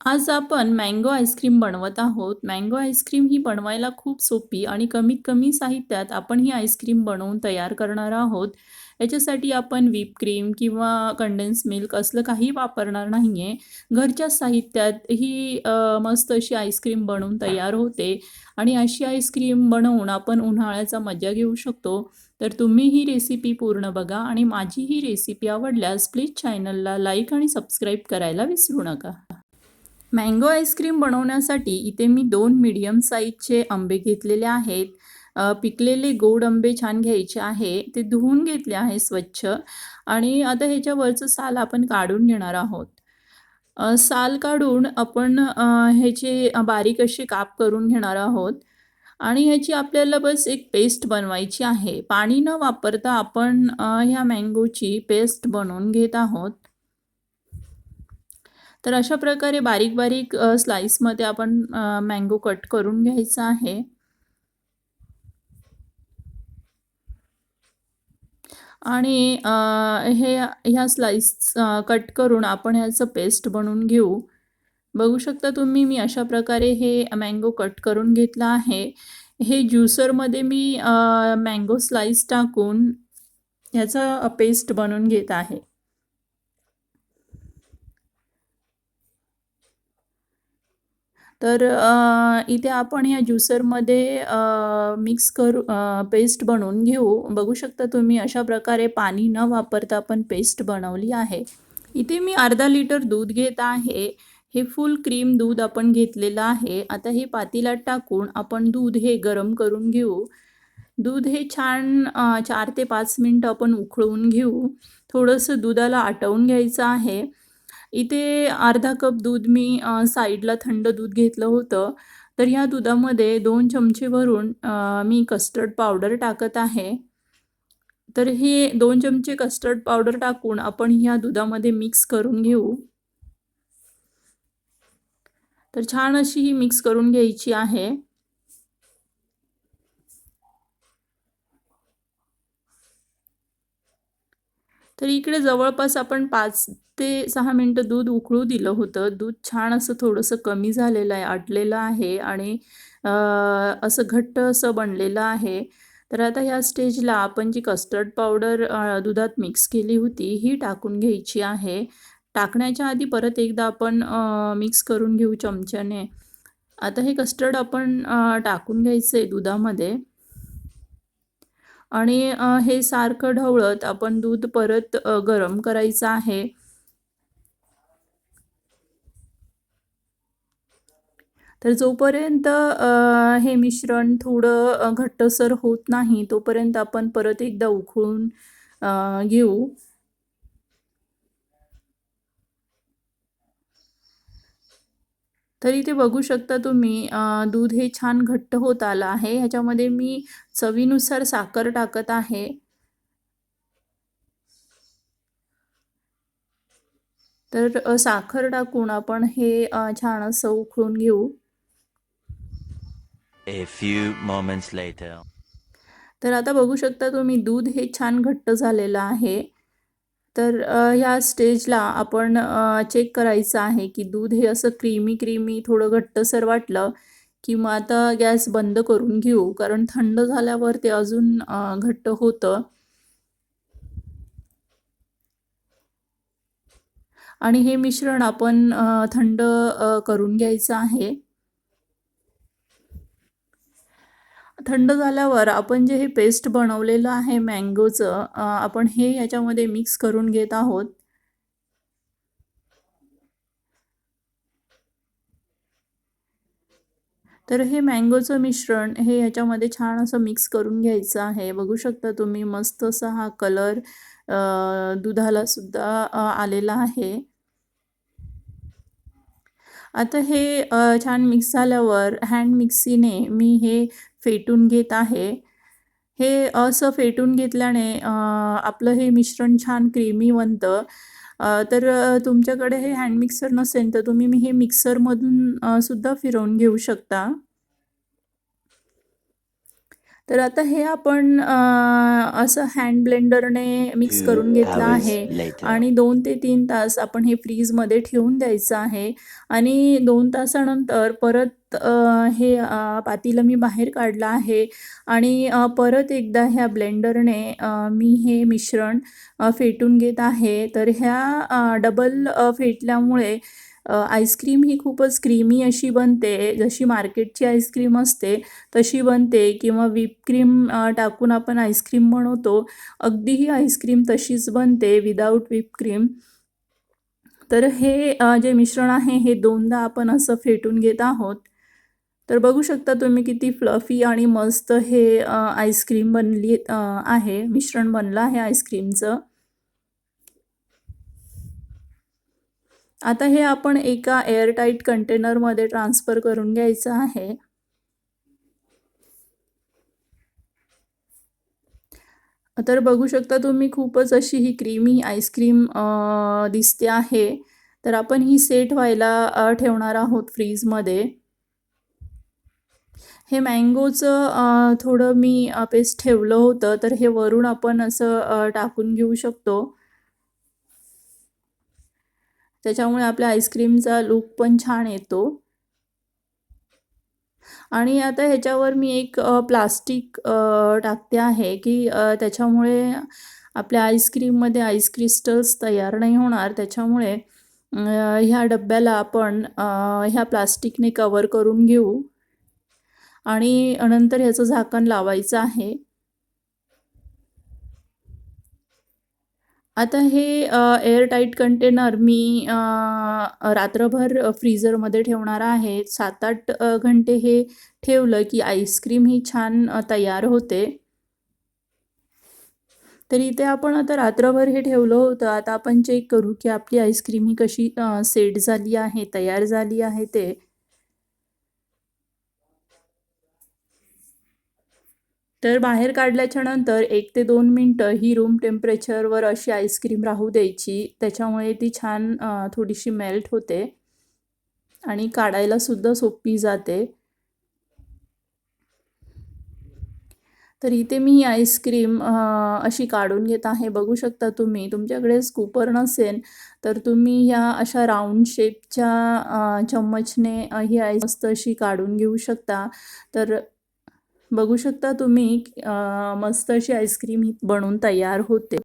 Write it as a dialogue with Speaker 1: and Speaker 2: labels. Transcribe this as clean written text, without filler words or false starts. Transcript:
Speaker 1: आज आपण mango ice cream बनवत आहोत. मँगो आईस्क्रीम ही बनवायला खूप सोपी आणि कमीत कमी साहित्यात आपण ही आईस्क्रीम बनवून तयार करणार आहोत. याच्यासाठी आपण व्हिप क्रीम किंवा कंडेन्स मिल्क असलं काही वापरणार नाही आहे. घरच्याच साहित्यात ही मस्त अशी आईस्क्रीम बनवून तयार होते आणि अशी आईस्क्रीम बनवून आपण उन्हाळ्याचा मजा घेऊ शकतो. तर तुम्ही ही रेसिपी पूर्ण बघा आणि माझी ही रेसिपी आवडल्यास प्लीज चॅनलला लाईक आणि सबस्क्राईब करायला विसरू नका. मँगो आईस्क्रीम बनवण्यासाठी इथे मी 2 मीडियम साईजचे आंबे घेतलेले आहेत. पिकलेले गोड आंबे छान घ्यायचे आहे. ते धुवून घेतले आहे स्वच्छ आणि आता ह्याच्यावरचं साल आपण काढून घेणार आहोत. साल काढून आपण ह्याचे बारीक असे काप करून घेणार आहोत आणि ह्याची आपल्याला बस एक पेस्ट बनवायची आहे. पाणी न वापरता आपण ह्या मँगोची पेस्ट बनवून घेत आहोत. तर अशा प्रकारे बारीक-बारीक स्लाइसमध्ये आपण मँगो कट करून घ्यायचा आहे. आणि ह्या स्लाइस कट करून आपण ह्याचं पेस्ट बनवून घेऊ. बघू शकता तुम्ही मी अशा प्रकारे हे मँगो कट करून घेतला आहे. हे ज्युसरमध्ये मी मँगो स्लाइस टाकून ह्याचा पेस्ट बनवून घेत आहे. तर इथे आपण या ज्युसरमध्ये मिक्स करू पेस्ट बनवून घेऊ. बघू शकता तुम्ही अशा प्रकारे पाणी न वापरता आपण पेस्ट बनवली आहे. इथे मी अर्धा लिटर दूध घेत आहे. हे फुल क्रीम दूध आपण घेतलेलं आहे. आता हे पातेल्यात टाकून आपण दूध हे गरम करून घेऊ. दूध हे छान 4 ते 5 मिनिटं आपण उकळवून घेऊ. थोडंसं दुधाला आटवून घ्यायचं आहे. इथे अर्धा कप दूध मी साईडला थंड दूध घेतलं होतं. तर ह्या दुधामध्ये 2 चमचे भरून मी कस्टर्ड पावडर टाकत आहे. तर हे 2 चमचे कस्टर्ड पावडर टाकून आपण ह्या दुधामध्ये मिक्स करून घेऊ. तर छान अशी ही मिक्स करून घ्यायची आहे. तर इकडे जवळपास आपण 5 ते 6 मिनिटं दूध उकळू दिलं होतं. दूध छान असं थोडंसं कमी झालेलं आहे, आटलेलं आहे आणि असं घट्ट असं बनलेलं आहे. तर आता ह्या स्टेजला आपण जी कस्टर्ड पावडर दुधात मिक्स केली होती, ही टाकून घ्यायची आहे. टाकण्याच्या आधी परत एकदा आपण मिक्स करून घेऊ चमच्याने. आता हे कस्टर्ड आपण टाकून घ्यायचं आहे दुधामध्ये. आणि हे सारखं ढवळत आपण दूध परत गरम करायचं आहे. तर जोपर्यंत हे मिश्रण थोडं घट्टसर होत नाही तोपर्यंत आपण परत एकदा उकळून घेऊ. तर इथे बघू शकता तुम्ही दूध हे छान घट्ट होत आलं आहे. ह्याच्यामध्ये मी चवीनुसार साखर टाकत आहे. तर साखर टाकून आपण हे छान असं उकळून घेऊ.
Speaker 2: A few moments later.
Speaker 1: तर आता बघू शकता तुम्ही दूध हे छान घट्ट झालेलं आहे. तर ह्या स्टेजला आपण चेक करायचं आहे की दूध हे असं क्रीमी थोडं घट्टसर वाटलं की मग आता गॅस बंद करून घेऊ. कारण थंड झाल्यावर ते अजून घट्ट होतं. आणि हे मिश्रण आपण थंड करून घ्यायचं आहे. थंड झाल्यावर आपण जे हे पेस्ट बनवलेलं आहे मँगोचं आपण हे ह्याच्यामध्ये मिक्स करून घेत आहोत. तर हे मँगोचं मिश्रण हे ह्याच्यामध्ये छान असं मिक्स करून घ्यायचं आहे. बघू शकता तुम्ही मस्त असा हा कलर दुधाला सुद्धा आलेला आहे. आता हे छान मिक्स झाल्यावर हँड मिक्सीने मी हे फेटून घेत आहे. हे असं फेटून घेतल्याने आपलं हे मिश्रण छान क्रीमी बनतं. तर तुमच्याकडे हे हँड मिक्सर नसेल तर तुम्ही हे मिक्सरमधून सुद्धा फिरवून घेऊ शकता. तर आता हे आपण असं हँड ब्लेंडरने मिक्स
Speaker 2: 2
Speaker 1: करून घेतलं
Speaker 2: hours
Speaker 1: आहे
Speaker 2: later.
Speaker 1: आणि 2 ते 3 तास आपण हे फ्रीजमध्ये ठेवून द्यायचं आहे आणि 2 तासानंतर परत हे पातेलं मी बाहेर काढलं आहे आणि परत एकदा ह्या ब्लेंडरने मी हे मिश्रण फेटून घेत आहे. तर ह्या डबल फेटल्यामुळे आईस्क्रीम ही खूपच क्रीमी अशी बनते. जशी मार्केटची आईस्क्रीम असते तशी बनते किंवा व्हिप क्रीम टाकून आपण आईस्क्रीम बनवतो. अगदी ही आईस्क्रीम तशीच बनते विदाऊट व्हिप क्रीम. तर हे जे मिश्रण आहे हे 2दा आपण असं फेटून घेत आहोत. तर बघू शकता तुम्ही किती फ्लफी आणि मस्त हे आईस्क्रीम बनली आहे. मिश्रण बनलं आहे आईस्क्रीमचं. आता हे आपण एका एअरटाईट कंटेनरमध्ये ट्रान्सफर करून घ्यायचं आहे. तर बघू शकता तुम्ही खूपच अशी ही क्रीमी आईस्क्रीम दिसते आहे. तर आपण ही सेट व्हायला ठेवणार आहोत फ्रीजमध्ये. हे मँगोचं थोडं मी पेस्ट ठेवलं होतं, तर हे वरून आपण असं टाकून घेऊ शकतो. त्याच्यामुळे आपल्या आईस्क्रीमचा लूक पण छान येतो. आणि आता ह्याच्यावर मी एक प्लास्टिक टाकते आहे, की त्याच्यामुळे आपल्या आईस्क्रीममध्ये आईस क्रिस्टल्स तयार नाही होणार. त्याच्यामुळे ह्या डब्याला आपण ह्या प्लास्टिकने कव्हर करून घेऊ आणि नंतर ह्याचं झाकण लावायचं आहे. आता हे एअरटाईट कंटेनर मी रात्रभर फ्रीझरमध्ये ठेवणार आहे. 7-8 घंटे हे ठेवलं की आईस्क्रीम ही छान तयार होते. तर इथे आपण आता रात्रभर हे ठेवलं होतं. आता आपण चेक करू की आपली आईस्क्रीम ही कशी सेट झाली आहे, तयार झाली आहे ते. तर बाहेर काढल्याच्या नंतर 1 ते 2 मिनिटं ही रूम टेम्परेचरवर अशी आईस्क्रीम राहू द्यायची. त्याच्यामुळे ती छान थोडीशी मेल्ट होते आणि काढायलासुद्धा सोपी जाते. तर इथे मी ही आईस्क्रीम अशी काढून घेत आहे. बघू शकता तुम्ही. तुमच्याकडे स्कूपर नसेल तर तुम्ही ह्या अशा राउंड शेपच्या चम्मचने ही आईस मस्त अशी काढून घेऊ शकता. तर बघू शकता तुम्ही मस्त अशी आईस्क्रीम ही बनून तयार होते.